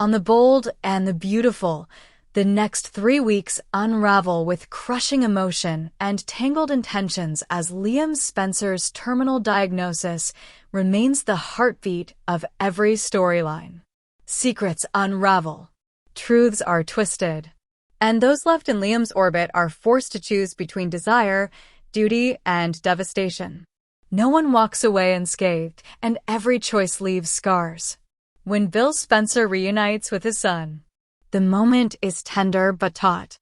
On the bold and the beautiful, the next 3 weeks unravel with crushing emotion and tangled intentions as Liam Spencer's terminal diagnosis remains the heartbeat of every storyline. Secrets unravel, truths are twisted, and those left in Liam's orbit are forced to choose between desire, duty, and devastation. No one walks away unscathed, and every choice leaves scars. When Bill Spencer reunites with his son, the moment is tender but taut.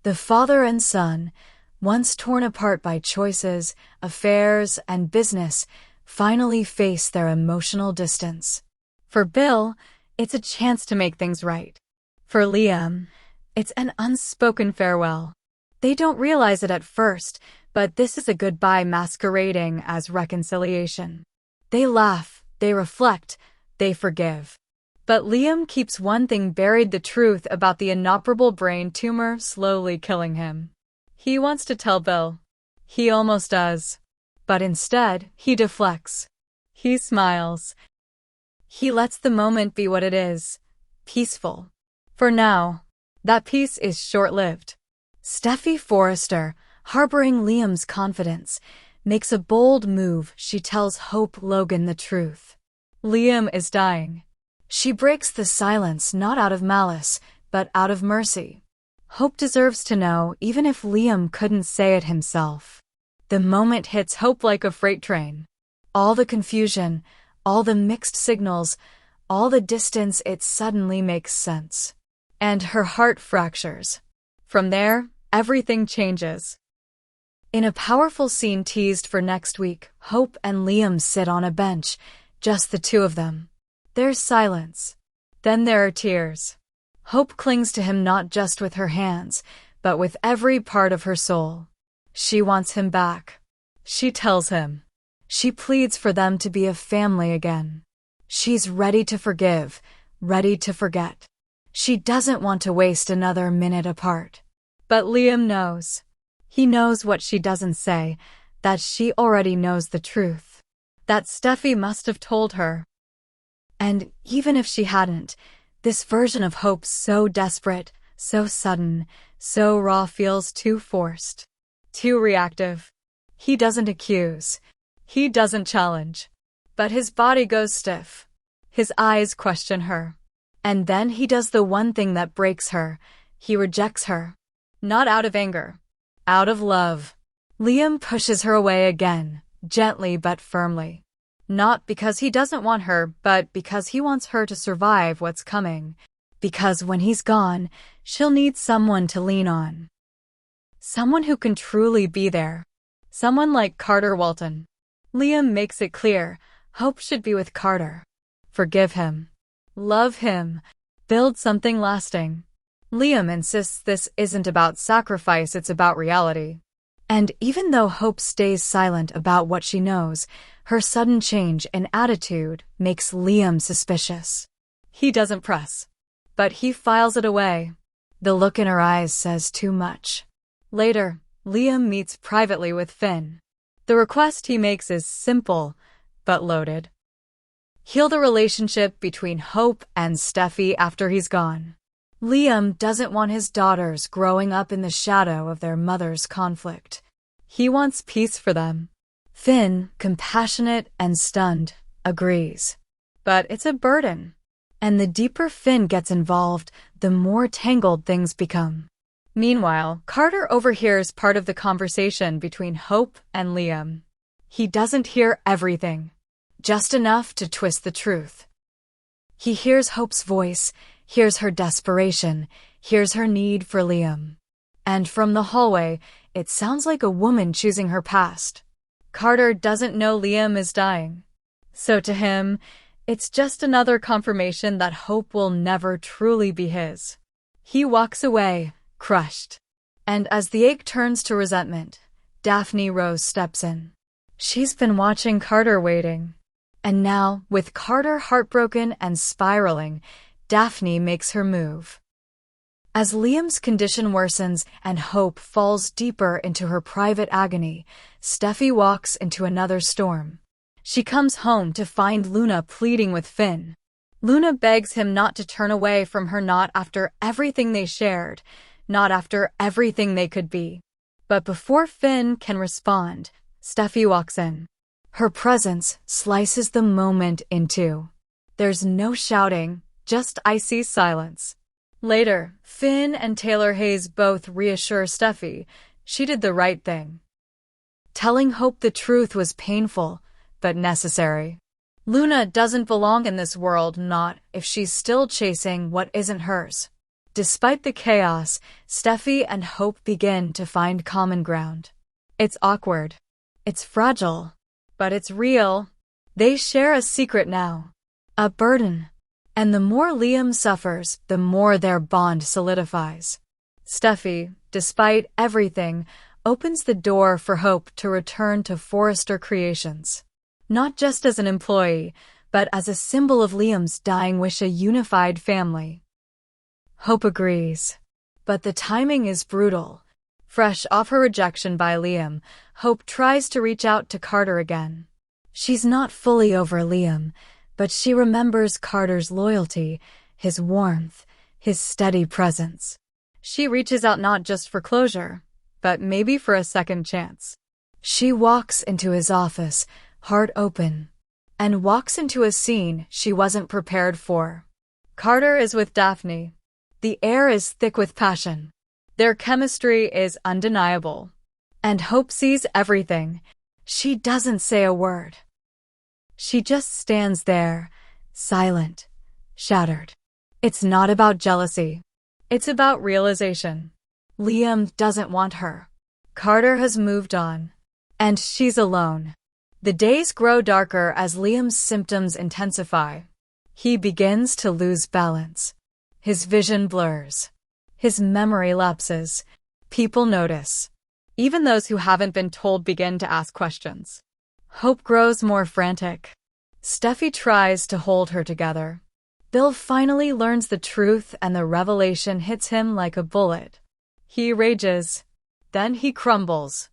The father and son, once torn apart by choices, affairs, and business, finally face their emotional distance. For Bill, it's a chance to make things right. For Liam, it's an unspoken farewell. They don't realize it at first, but this is a goodbye masquerading as reconciliation. They laugh, they reflect, they forgive. But Liam keeps one thing buried: the truth about the inoperable brain tumor slowly killing him. He wants to tell Bill. He almost does. But instead, he deflects. He smiles. He lets the moment be what it is, peaceful. For now, that peace is short-lived. Steffy Forrester, harboring Liam's confidence, makes a bold move. She tells Hope Logan the truth. Liam is dying. She breaks the silence not out of malice, but out of mercy. Hope deserves to know, even if Liam couldn't say it himself. The moment hits Hope like a freight train. All the confusion, all the mixed signals, all the distance, it suddenly makes sense. And her heart fractures. From there, everything changes. In a powerful scene teased for next week, Hope and Liam sit on a bench, just the two of them. There's silence. Then there are tears. Hope clings to him not just with her hands, but with every part of her soul. She wants him back. She tells him. She pleads for them to be a family again. She's ready to forgive, ready to forget. She doesn't want to waste another minute apart. But Liam knows. He knows what she doesn't say, that she already knows the truth. That Steffy must have told her. And even if she hadn't, this version of Hope, so desperate, so sudden, so raw, feels too forced, too reactive. He doesn't accuse. He doesn't challenge. But his body goes stiff. His eyes question her. And then he does the one thing that breaks her. He rejects her. Not out of anger. Out of love. Liam pushes her away again, gently but firmly. Not because he doesn't want her, but because he wants her to survive what's coming. Because when he's gone, she'll need someone to lean on. Someone who can truly be there. Someone like Carter Walton. Liam makes it clear, Hope should be with Carter. Forgive him. Love him. Build something lasting. Liam insists this isn't about sacrifice, it's about reality. And even though Hope stays silent about what she knows, her sudden change in attitude makes Liam suspicious. He doesn't press, but he files it away. The look in her eyes says too much. Later, Liam meets privately with Finn. The request he makes is simple, but loaded. Heal the relationship between Hope and Steffy after he's gone. Liam doesn't want his daughters growing up in the shadow of their mother's conflict. He wants peace for them. Finn, compassionate and stunned, agrees. But it's a burden. And the deeper Finn gets involved, the more tangled things become. Meanwhile, Carter overhears part of the conversation between Hope and Liam. He doesn't hear everything, just enough to twist the truth. He hears Hope's voice, hears her desperation, hears her need for Liam. And from the hallway, it sounds like a woman choosing her past. Carter doesn't know Liam is dying. So to him, it's just another confirmation that Hope will never truly be his. He walks away, crushed. And as the ache turns to resentment, Daphne Rose steps in. She's been watching Carter waiting. And now, with Carter heartbroken and spiraling, Daphne makes her move. As Liam's condition worsens and Hope falls deeper into her private agony, Steffy walks into another storm. She comes home to find Luna pleading with Finn. Luna begs him not to turn away from her, not after everything they shared, not after everything they could be. But before Finn can respond, Steffi walks in. Her presence slices the moment in two. There's no shouting, just icy silence. Later, Finn and Taylor Hayes both reassure Steffi she did the right thing. Telling Hope the truth was painful, but necessary. Luna doesn't belong in this world, not if she's still chasing what isn't hers. Despite the chaos, Steffi and Hope begin to find common ground. It's awkward. It's fragile. But it's real. They share a secret now. A burden. And the more Liam suffers, the more their bond solidifies. Steffi, despite everything, opens the door for Hope to return to Forrester Creations. Not just as an employee, but as a symbol of Liam's dying wish, a unified family. Hope agrees. But the timing is brutal. Fresh off her rejection by Liam, Hope tries to reach out to Carter again. She's not fully over Liam, but she remembers Carter's loyalty, his warmth, his steady presence. She reaches out not just for closure, but maybe for a second chance. She walks into his office, heart open, and walks into a scene she wasn't prepared for. Carter is with Daphne. The air is thick with passion. Their chemistry is undeniable. And Hope sees everything. She doesn't say a word. She just stands there, silent, shattered. It's not about jealousy. It's about realization. Liam doesn't want her. Carter has moved on. And she's alone. The days grow darker as Liam's symptoms intensify. He begins to lose balance. His vision blurs. His memory lapses. People notice. Even those who haven't been told begin to ask questions. Hope grows more frantic. Steffi tries to hold her together. Bill finally learns the truth and the revelation hits him like a bullet. He rages. Then he crumbles.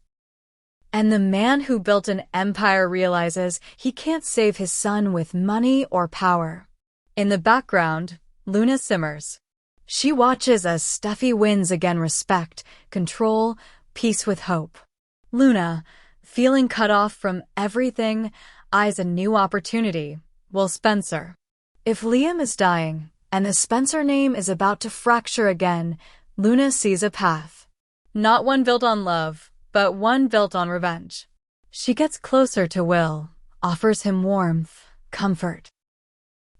And the man who built an empire realizes he can't save his son with money or power. In the background, Luna simmers. She watches as Steffi wins again respect, control, peace with Hope. Luna, feeling cut off from everything, eyes a new opportunity. Will Spencer. If Liam is dying, and the Spencer name is about to fracture again, Luna sees a path. Not one built on love, but one built on revenge. She gets closer to Will, offers him warmth, comfort.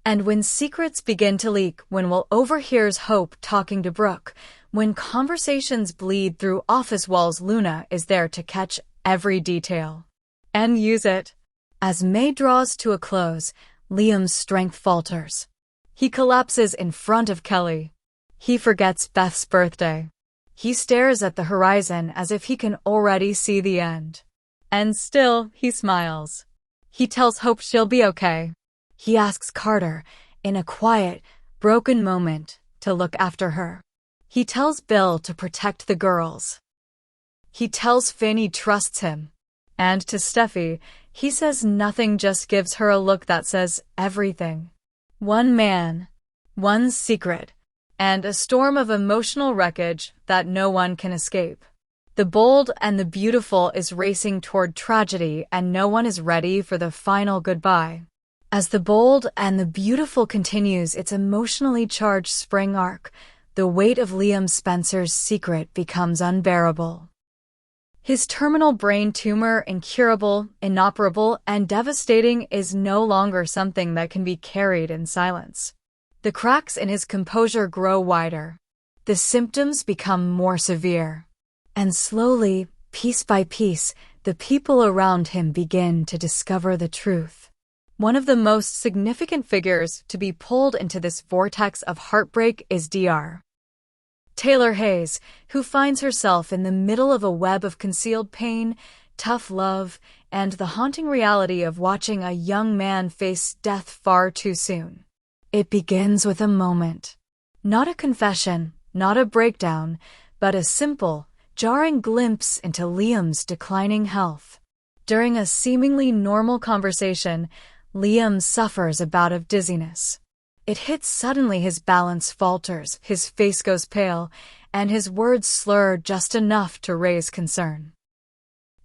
And when secrets begin to leak, when Will overhears Hope talking to Brooke, when conversations bleed through office walls, Luna is there to catch every detail. And use it. As May draws to a close, Liam's strength falters. He collapses in front of Kelly. He forgets Beth's birthday. He stares at the horizon as if he can already see the end. And still, he smiles. He tells Hope she'll be okay. He asks Carter, in a quiet, broken moment, to look after her. He tells Bill to protect the girls. He tells Finn he trusts him. And to Steffi, he says nothing, just gives her a look that says everything. One man, one secret, and a storm of emotional wreckage that no one can escape. The bold and the beautiful is racing toward tragedy, and no one is ready for the final goodbye. As the bold and the beautiful continues its emotionally charged spring arc, the weight of Liam Spencer's secret becomes unbearable. His terminal brain tumor, incurable, inoperable, and devastating, is no longer something that can be carried in silence. The cracks in his composure grow wider. The symptoms become more severe. And slowly, piece by piece, the people around him begin to discover the truth. One of the most significant figures to be pulled into this vortex of heartbreak is Dr. Taylor Hayes, who finds herself in the middle of a web of concealed pain, tough love, and the haunting reality of watching a young man face death far too soon. It begins with a moment. Not a confession, not a breakdown, but a simple, jarring glimpse into Liam's declining health. During a seemingly normal conversation, Liam suffers a bout of dizziness. It hits suddenly. His balance falters, his face goes pale, and his words slur just enough to raise concern.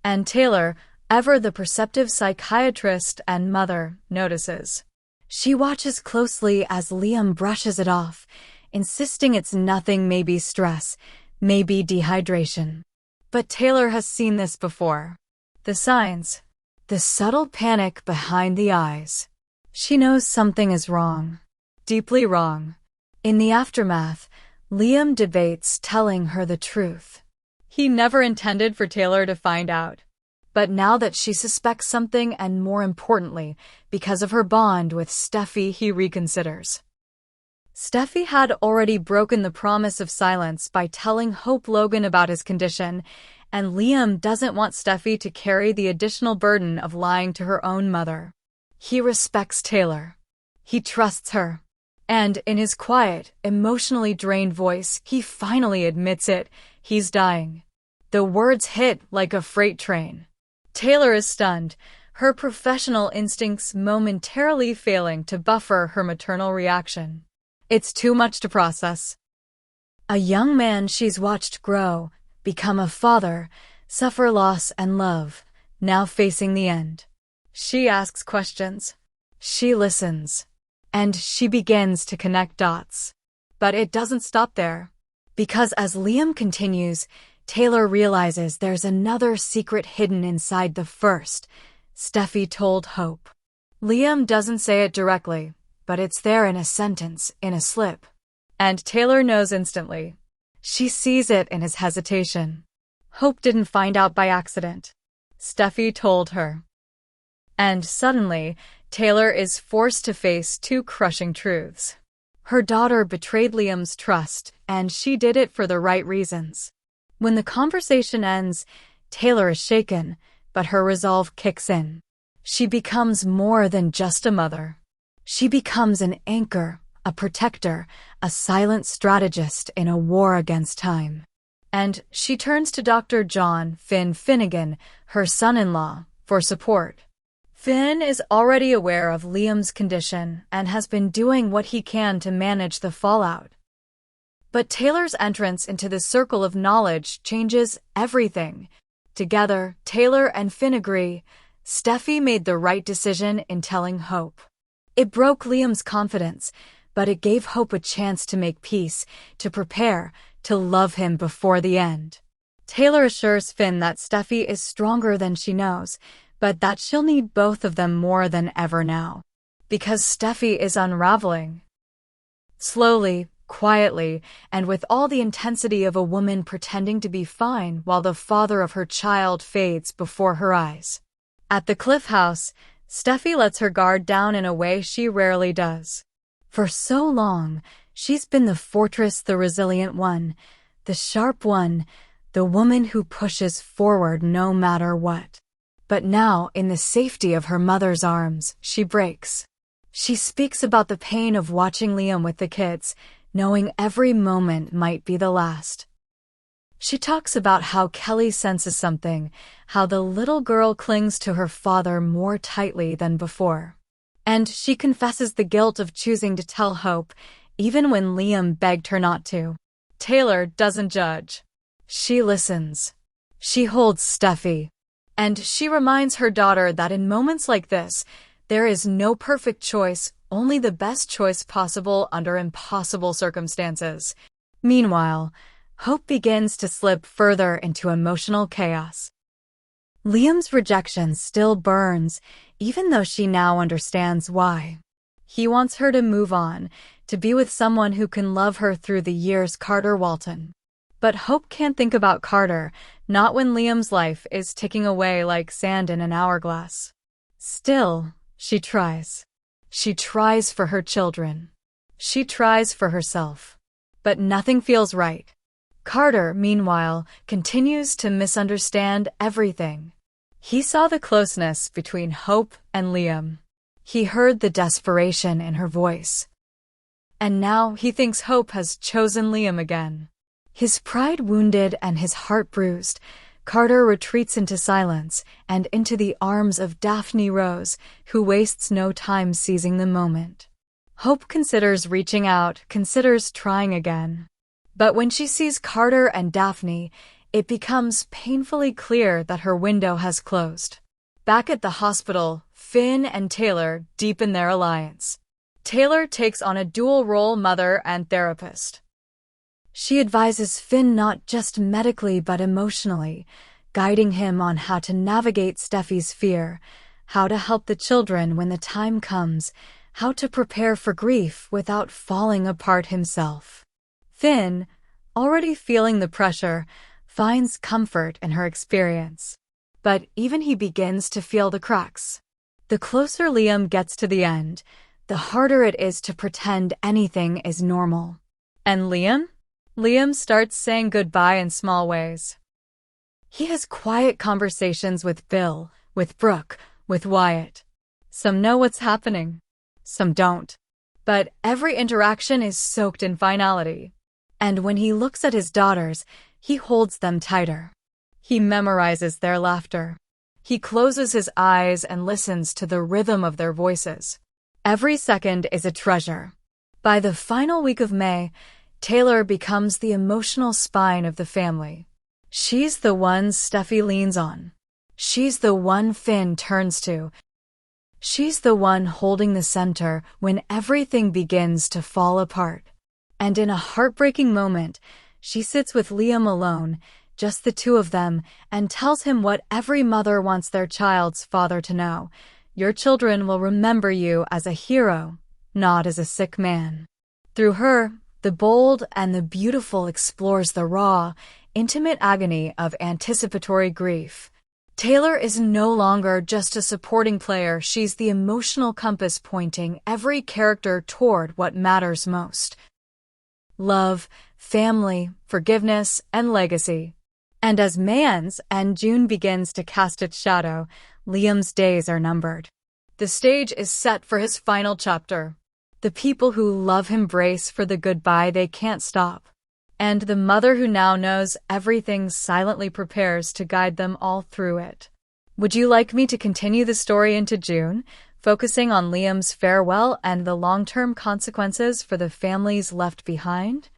And Taylor, ever the perceptive psychiatrist and mother, notices. She watches closely as Liam brushes it off, insisting it's nothing, maybe stress, maybe dehydration. But Taylor has seen this before. The signs. The subtle panic behind the eyes. She knows something is wrong. Deeply wrong. In the aftermath, Liam debates telling her the truth. He never intended for Taylor to find out. But now that she suspects something, and more importantly, because of her bond with Steffi, he reconsiders. Steffi had already broken the promise of silence by telling Hope Logan about his condition, and Liam doesn't want Steffi to carry the additional burden of lying to her own mother. He respects Taylor. He trusts her. And in his quiet, emotionally drained voice, he finally admits it. He's dying. The words hit like a freight train. Taylor is stunned, her professional instincts momentarily failing to buffer her maternal reaction. It's too much to process. A young man she's watched grow, become a father, suffer loss and love, now facing the end. She asks questions. She listens. And she begins to connect dots. But it doesn't stop there. Because as Liam continues, Taylor realizes there's another secret hidden inside the first, Steffi told Hope. Liam doesn't say it directly, but it's there in a sentence, in a slip. And Taylor knows instantly. She sees it in his hesitation. Hope didn't find out by accident. Steffi told her. And suddenly, Taylor is forced to face two crushing truths. Her daughter betrayed Liam's trust, and she did it for the right reasons. When the conversation ends, Taylor is shaken, but her resolve kicks in. She becomes more than just a mother. She becomes an anchor, a protector, a silent strategist in a war against time. And she turns to Dr. John Finn Finnegan, her son-in-law, for support. Finn is already aware of Liam's condition and has been doing what he can to manage the fallout. But Taylor's entrance into the circle of knowledge changes everything. Together, Taylor and Finn agree, Steffi made the right decision in telling Hope. It broke Liam's confidence, but it gave Hope a chance to make peace, to prepare, to love him before the end. Taylor assures Finn that Steffi is stronger than she knows, but that she'll need both of them more than ever now. Because Steffi is unraveling. Slowly, quietly, and with all the intensity of a woman pretending to be fine while the father of her child fades before her eyes. At the Cliff House, Steffi lets her guard down in a way she rarely does. For so long, she's been the fortress, the resilient one, the sharp one, the woman who pushes forward no matter what. But now, in the safety of her mother's arms, she breaks. She speaks about the pain of watching Liam with the kids, knowing every moment might be the last. She talks about how Kelly senses something, how the little girl clings to her father more tightly than before. And she confesses the guilt of choosing to tell Hope, even when Liam begged her not to. Taylor doesn't judge. She listens. She holds Steffi. And she reminds her daughter that in moments like this, there is no perfect choice, only the best choice possible under impossible circumstances. Meanwhile, Hope begins to slip further into emotional chaos. Liam's rejection still burns, even though she now understands why. He wants her to move on, to be with someone who can love her through the years. Carter Walton. But Hope can't think about Carter, not when Liam's life is ticking away like sand in an hourglass. Still, she tries. She tries for her children. She tries for herself. But nothing feels right. Carter, meanwhile, continues to misunderstand everything. He saw the closeness between Hope and Liam. He heard the desperation in her voice. And now he thinks Hope has chosen Liam again. His pride wounded and his heart bruised, Carter retreats into silence and into the arms of Daphne Rose, who wastes no time seizing the moment. Hope considers reaching out, considers trying again. But when she sees Carter and Daphne, it becomes painfully clear that her window has closed. Back at the hospital, Finn and Taylor deepen their alliance. Taylor takes on a dual-role mother and therapist. She advises Finn not just medically but emotionally, guiding him on how to navigate Steffi's fear, how to help the children when the time comes, how to prepare for grief without falling apart himself. Finn, already feeling the pressure, finds comfort in her experience. But even he begins to feel the cracks. The closer Liam gets to the end, the harder it is to pretend anything is normal. And Liam? Liam starts saying goodbye in small ways. He has quiet conversations with Bill, with Brooke, with Wyatt. Some know what's happening. Some don't. But every interaction is soaked in finality. And when he looks at his daughters, he holds them tighter. He memorizes their laughter. He closes his eyes and listens to the rhythm of their voices. Every second is a treasure. By the final week of May, Taylor becomes the emotional spine of the family. She's the one Steffi leans on. She's the one Finn turns to. She's the one holding the center when everything begins to fall apart. And in a heartbreaking moment, she sits with Liam alone, just the two of them, and tells him what every mother wants their child's father to know. Your children will remember you as a hero, not as a sick man. Through her, the bold and the beautiful explores the raw, intimate agony of anticipatory grief. Taylor is no longer just a supporting player, she's the emotional compass pointing every character toward what matters most. Love, family, forgiveness, and legacy. And as May ends and June begins to cast its shadow, Liam's days are numbered. The stage is set for his final chapter. The people who love him brace for the goodbye they can't stop. And the mother who now knows everything silently prepares to guide them all through it. Would you like me to continue the story into June, focusing on Liam's farewell and the long-term consequences for the families left behind?